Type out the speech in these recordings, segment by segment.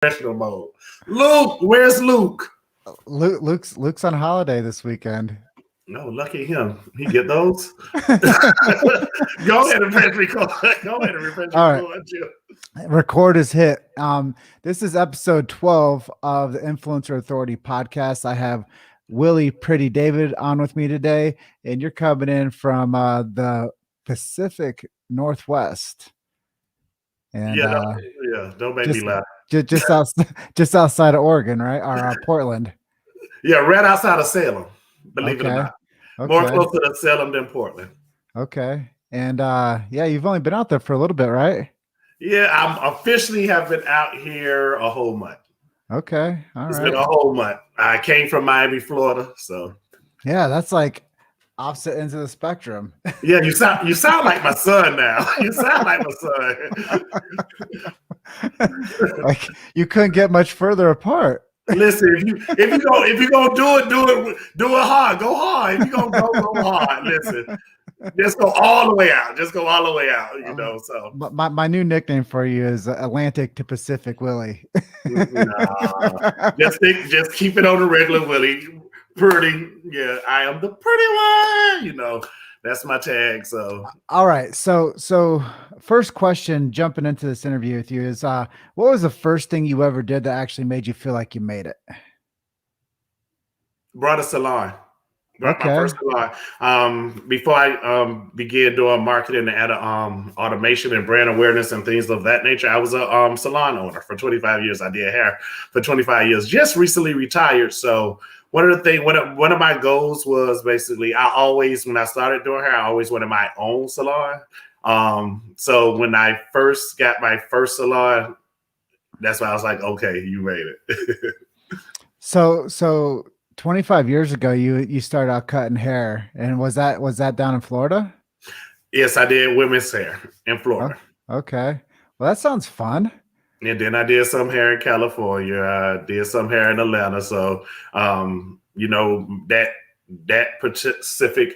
professional mode. Luke, where's Luke? Luke's on holiday this weekend. No, lucky him. He get those. Go ahead and press record. Go ahead and refresh All right, record. Jim. record is hit. This is episode 12 of the Influencer Authority podcast. I have Willie Pretti David on with me today, and you're coming in from the Pacific Northwest, and Yeah, don't make me just laugh. just outside of Oregon, right? Or Portland. Yeah, right outside of Salem. Believe it or Okay. not, more Okay. closer to Salem than Portland. Okay. And yeah, you've only been out there for a little bit, right? Yeah, I'm officially have been out here a whole month. Okay. All It's right. been a whole month. I came from Miami, Florida, so Yeah, that's like opposite ends of the spectrum. yeah, you sound like my son now. You sound like my son. Like you couldn't get much further apart. Listen, if you gonna do it hard. Go hard. If you gonna go hard. Listen, just go all the way out. Just go all the way out. You know. So My new nickname for you is Atlantic to Pacific Willie. nah, just keep it on the regular Willie. Pretty, yeah. I am the pretty one. You know, that's my tag. So All right. So first question jumping into this interview with you is what was the first thing you ever did that actually made you feel like you made it? brought a salon. My Okay. first salon. Before I began doing marketing and automation and brand awareness and things of that nature, I was a salon owner for 25 years. I did hair for 25 years. Just recently retired. So one of my goals was basically when I started doing hair, I always wanted my own salon. So when I first got my first salon, that's why I was like, okay, you made it. So 25 years ago, you started out cutting hair, and was that down in Florida? Yes, I did women's hair in Florida. Okay. Well, that sounds fun. And then I did some hair in California. I did some hair in Atlanta. So, you know, that specific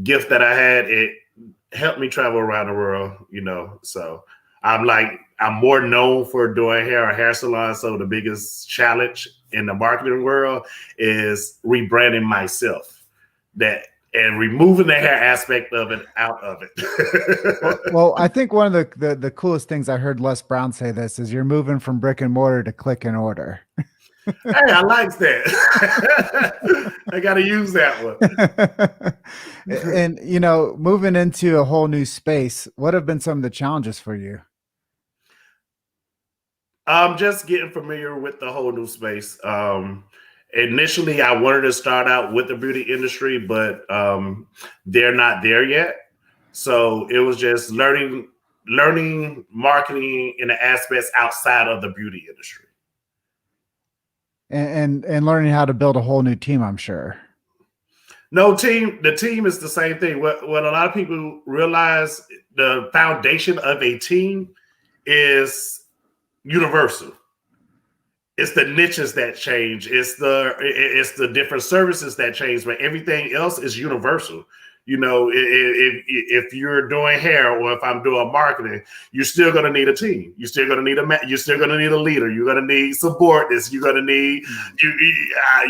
gift that I had, it helped me travel around the world, you know. So I'm more known for doing hair or hair salon. So the biggest challenge in the marketing world is rebranding myself and removing the hair aspect of it out of it. Well, I think one of the coolest things I heard Les Brown say this is you're moving from brick and mortar to click and order. Hey, I like that. I got to use that one. And, you know, moving into a whole new space, what have been some of the challenges for you? Just getting familiar with the whole new space. Initially, I wanted to start out with the beauty industry, but they're not there yet. So it was just learning marketing in the aspects outside of the beauty industry. And learning how to build a whole new team, I'm sure. The team is the same thing. What a lot of people realize, the foundation of a team is universal. It's the niches that change. It's the different services that change, but everything else is universal. You know, if you're doing hair or if I'm doing marketing, you're still going to need a team. You're still going to need you're still going to need a leader. You're going to need subordinates. You're going to need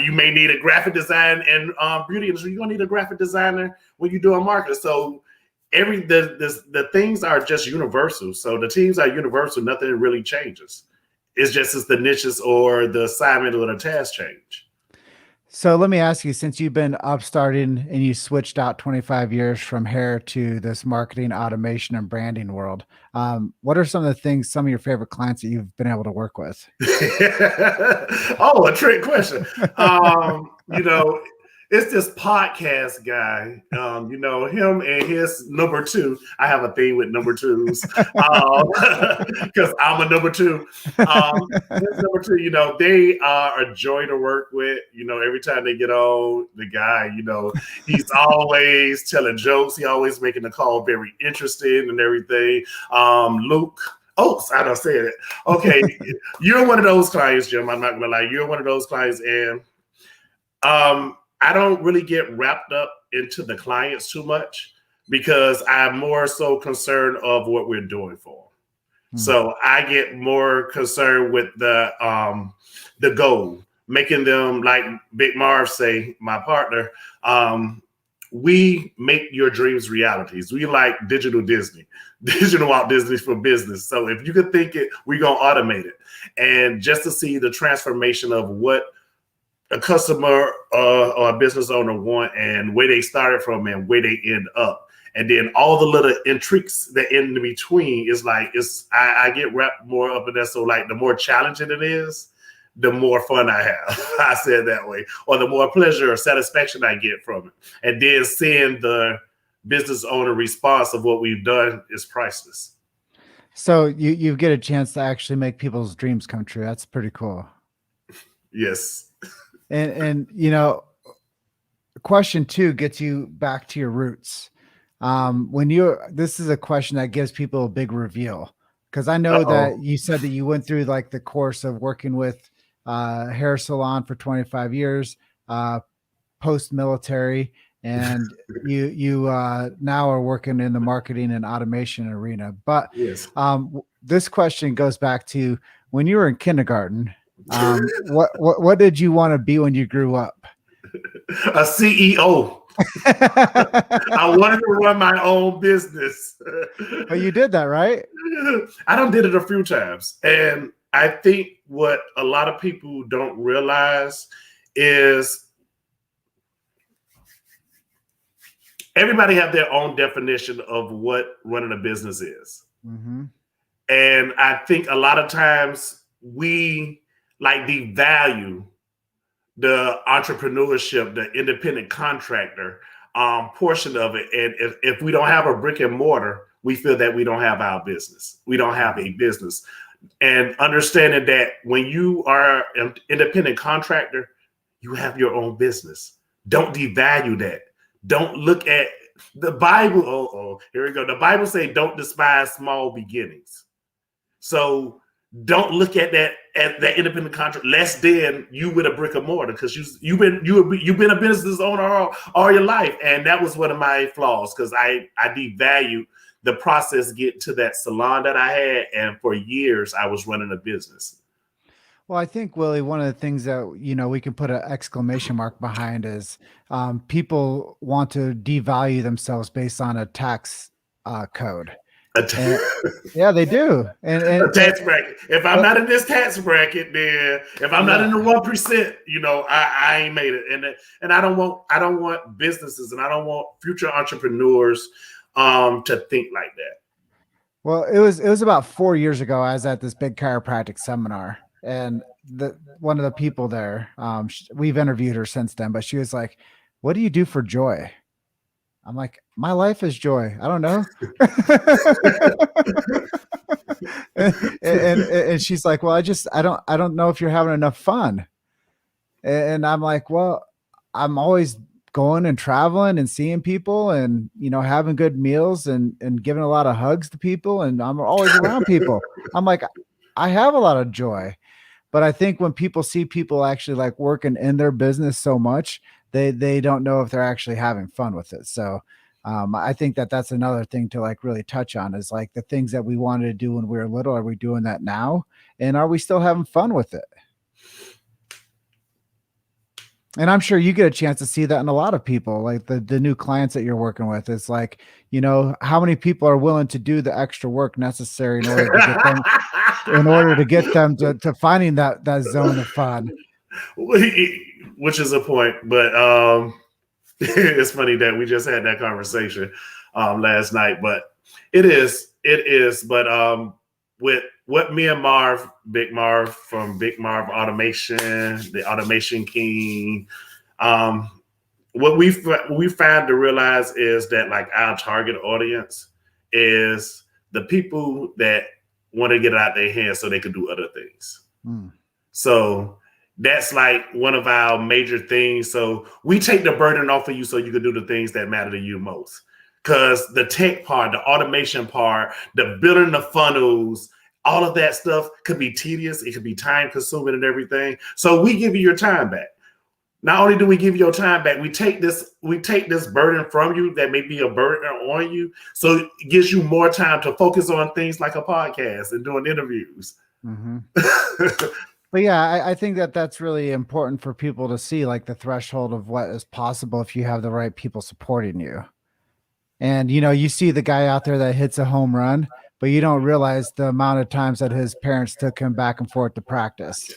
you may need a graphic design and beauty industry. You're going to need a graphic designer when you're doing marketing. So the things are just universal. So the teams are universal. Nothing really changes. It's just as the niches or the assignment or the task change. So let me ask you, since you've been upstarting and you switched out 25 years from hair to this marketing, automation, and branding world, what are some of the things, some of your favorite clients that you've been able to work with? Oh, a trick question. You know, it's this podcast guy, you know, him and his number two. I have a thing with number twos because I'm a number two. His number two, you know, they are a joy to work with. You know, every time they get on, the guy, you know, he's always telling jokes. He always making the call very interesting and everything. Luke. Oh, I don't say it. Okay, you're one of those clients, Jim. I'm not gonna lie. You're one of those clients, and I don't really get wrapped up into the clients too much because I'm more so concerned of what we're doing for So I get more concerned with the goal, making them, like Big Marv say, my partner. We make your dreams realities. We like digital Disney, digital Walt Disney for business. So if you could think it, we're gonna automate it, and just to see the transformation of what a customer or a business owner want and where they started from and where they end up. And then all the little intrigues that in between is like, I get wrapped more up in that. So like the more challenging it is, the more fun I have. I say it that way. Or the more pleasure or satisfaction I get from it. And then seeing the business owner response of what we've done is priceless. So you get a chance to actually make people's dreams come true. That's pretty cool. Yes. And question 2 gets you back to your roots. This is a question that gives people a big reveal, because I know that you said that you went through like the course of working with hair salon for 25 years, post-military, and you now are working in the marketing and automation arena. But yes. This question goes back to when you were in kindergarten. What did you want to be when you grew up? A CEO. I wanted to run my own business. Oh, you did that, right? I done did it a few times. And I think what a lot of people don't realize is everybody have their own definition of what running a business is. Mm-hmm. And I think a lot of times we like devalue the entrepreneurship, the independent contractor portion of it. And if we don't have a brick and mortar, we feel that we don't have our business. We don't have a business. And understanding that when you are an independent contractor, you have your own business. Don't devalue that. Don't look at the Bible. Here we go. The Bible says don't despise small beginnings. So don't look at that independent contract less than you with a brick and mortar, because you've been a business owner all your life, and that was one of my flaws, because I devalued the process getting to that salon that I had, and for years I was running a business. Well, I think, Willie, one of the things that we can put an exclamation mark behind is people want to devalue themselves based on a tax code. Yeah, they do. And a tax bracket. If I'm not in this tax bracket, then if I'm not in the 1%, I ain't made it. And I don't want businesses, and I don't want future entrepreneurs to think like that. Well, it was about 4 years ago. I was at this big chiropractic seminar, and one of the people there, we've interviewed her since then, but she was like, "What do you do for joy?" I'm like, my life is joy. I don't know. and she's like, well, I don't know if you're having enough fun. And I'm like, well, I'm always going and traveling and seeing people and, having good meals and giving a lot of hugs to people. And I'm always around people. I'm like, I have a lot of joy. But I think when people see people actually like working in their business so much, they don't know if they're actually having fun with it. So I think that's another thing to like really touch on, is like the things that we wanted to do when we were little. Are we doing that now? And are we still having fun with it? And I'm sure you get a chance to see that in a lot of people, like the new clients that you're working with. It's like, how many people are willing to do the extra work necessary in order to get them to finding that zone of fun. Which is a point, but it's funny that we just had that conversation last night. But it is. But with what me and Big Marv from Big Marv Automation, the Automation King, what we found to realize is that like our target audience is the people that want to get it out their hands so they can do other things. So that's like one of our major things. So we take the burden off of you so you can do the things that matter to you most. Because the tech part, the automation part, the building the funnels, all of that stuff could be tedious. It could be time consuming and everything. So we give you your time back. Not only do we give your time back, we take this burden from you that may be a burden on you. So it gives you more time to focus on things like a podcast and doing interviews. Mm-hmm. But yeah, I think that that's really important for people to see, like the threshold of what is possible if you have the right people supporting you. And, you see the guy out there that hits a home run, but you don't realize the amount of times that his parents took him back and forth to practice.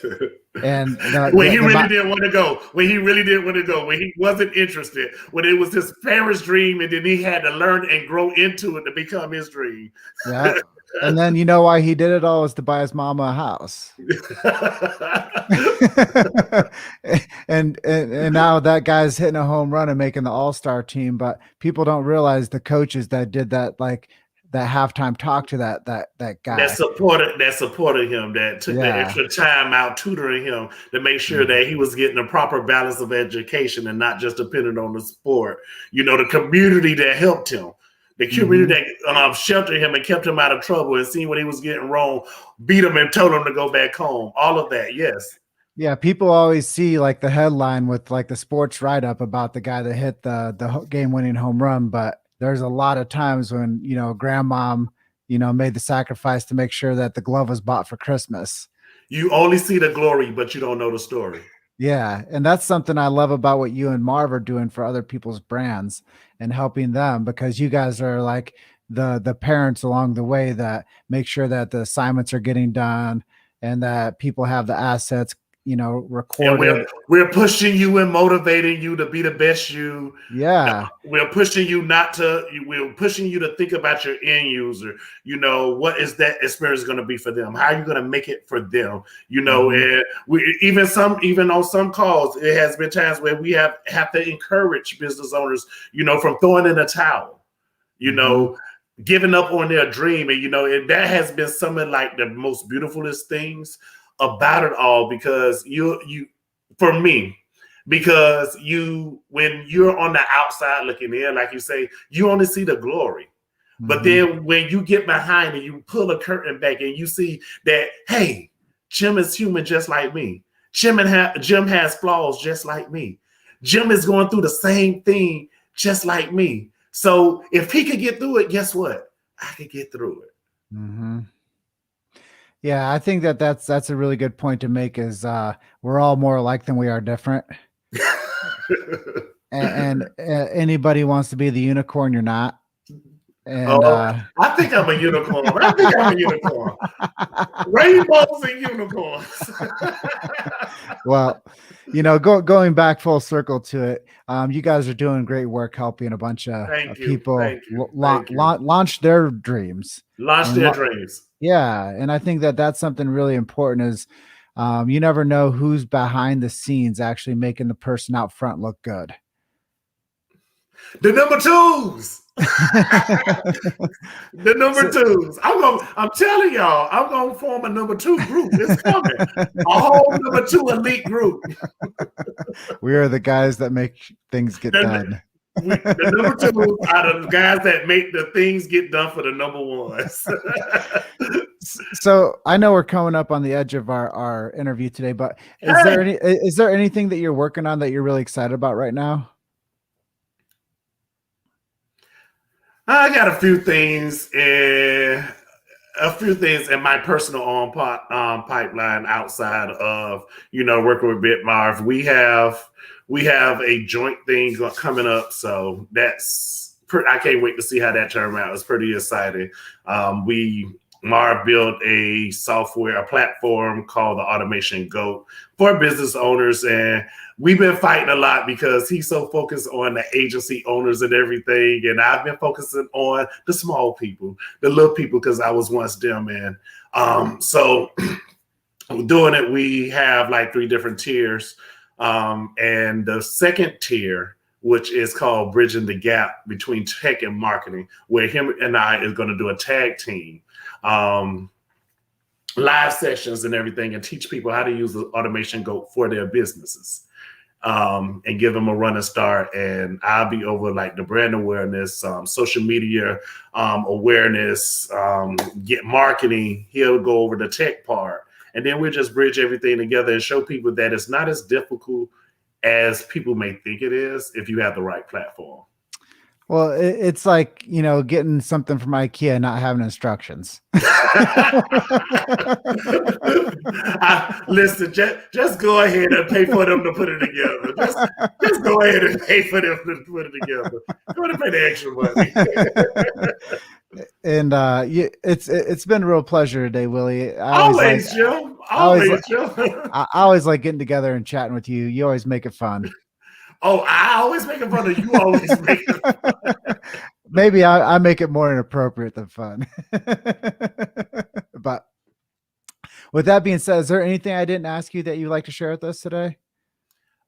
And when he really didn't want to go, when he wasn't interested, when it was his parents' dream, and then he had to learn and grow into it to become his dream. Yeah. And then you know why he did it all was to buy his mama a house. and now that guy's hitting a home run and making the all-star team, but people don't realize the coaches that did that, like that halftime talk to that guy that supported him, that took the extra time out tutoring him to make sure that he was getting a proper balance of education and not just dependent on the sport. The community that helped him. The community that sheltered him and kept him out of trouble and seen what he was getting wrong, beat him and told him to go back home. All of that, yes. Yeah, people always see like the headline with like the sports write-up about the guy that hit the game-winning home run, but there's a lot of times when, grandmom, made the sacrifice to make sure that the glove was bought for Christmas. You only see the glory, but you don't know the story. Yeah. And that's something I love about what you and Marv are doing for other people's brands and helping them, because you guys are like the parents along the way that make sure that the assignments are getting done and that people have the assets, recorded. And we're pushing you and motivating you to be the best you. Yeah. We're pushing you we're pushing you to think about your end user. What is that experience going to be for them? How are you going to make it for them? And we even on some calls, it has been times where we have to encourage business owners, from throwing in a towel, giving up on their dream. And that has been something like the most beautifulest things about it all, because when you're on the outside looking in, like you say, you only see the glory. But then when you get behind and you pull a curtain back and you see that, hey, Jim is human just like me. Jim has flaws just like me. Jim is going through the same thing just like me. So if he could get through it, guess what? I could get through it. Mm-hmm. Yeah, I think that's a really good point to make, is we're all more alike than we are different. and anybody wants to be the unicorn, you're not. And I think I'm a unicorn. Rainbows and unicorns. Well, going back full circle to it, you guys are doing great work helping a bunch of people launch their dreams. Yeah. And I think that that's something really important, is you never know who's behind the scenes actually making the person out front look good. The number twos. The number twos. I'm telling y'all, I'm gonna form a number two group. It's coming. A whole number two elite group. We are the guys that make things get done. The number two are the guys that make the things get done for the number ones. So I know we're coming up on the edge of our interview today, but is there anything that you're working on that you're really excited about right now? I got a few things in my personal pipeline outside of working with Bitmarv. We have a joint thing coming up, so I can't wait to see how that turns out. It's pretty exciting. Marv built a platform called the Automation Goat for business owners, and we've been fighting a lot because he's so focused on the agency owners and everything, and I've been focusing on the small people, the little people, because I was once them. And so doing it, we have like 3 different tiers, and the second tier, which is called Bridging the Gap between Tech and Marketing, where him and I is going to do a tag team. Live sessions and everything, and teach people how to use the Automation Goat for their businesses, and give them a running start. And I'll be over like the brand awareness, social media awareness, get marketing. He'll go over the tech part, and then we'll just bridge everything together and show people that it's not as difficult as people may think it is if you have the right platform. Well, it's like, getting something from IKEA and not having instructions. Listen, just go ahead and pay for them to put it together. Just go ahead and pay for them to put it together. Go ahead and pay the extra money. And it's been a real pleasure today, Willie. Always, Joe. I always like getting together and chatting with you. You always make it fun. Oh, I always make it fun. You always make it fun. Maybe I make it more inappropriate than fun. But with that being said, is there anything I didn't ask you that you'd like to share with us today?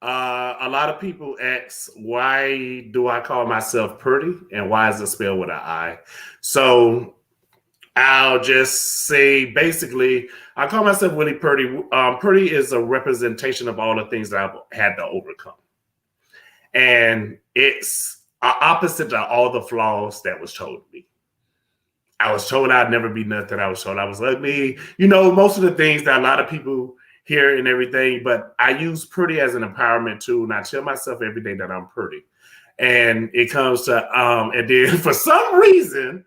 A lot of people ask, why do I call myself Pretti, and why is it spelled with an I? So I'll just say, basically, I call myself Willie Pretti. Pretti is a representation of all the things that I've had to overcome. And it's opposite of all the flaws that was told me. I was told I'd never be nothing. I was told I was ugly. Most of the things that a lot of people hear and everything, but I use Pretti as an empowerment tool. And I tell myself every day that I'm pretty. And it comes to, and then for some reason,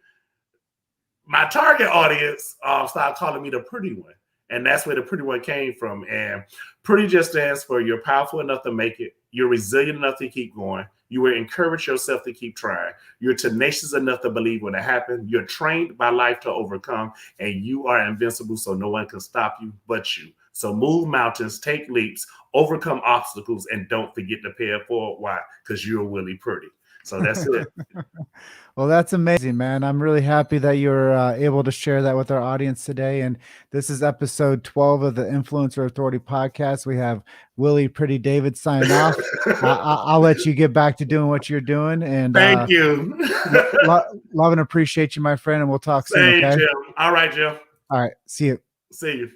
my target audience started calling me the pretty one. And that's where the pretty one came from. And Pretti just stands for you're powerful enough to make it. You're resilient enough to keep going. You will encourage yourself to keep trying. You're tenacious enough to believe when it happens. You're trained by life to overcome. And you are invincible, so no one can stop you but you. So move mountains, take leaps, overcome obstacles, and don't forget to pay it forward. Why? Because you're Willie Pretti. So that's it. Well, that's amazing, man. I'm really happy that you're able to share that with our audience today. And this is episode 12 of the Influencer Authority podcast. We have Willie Pretti David signing off. I'll let you get back to doing what you're doing. And thank you. Love and appreciate you, my friend. And we'll talk soon. Okay? Jim. All right, Jim. All right. See you. See you.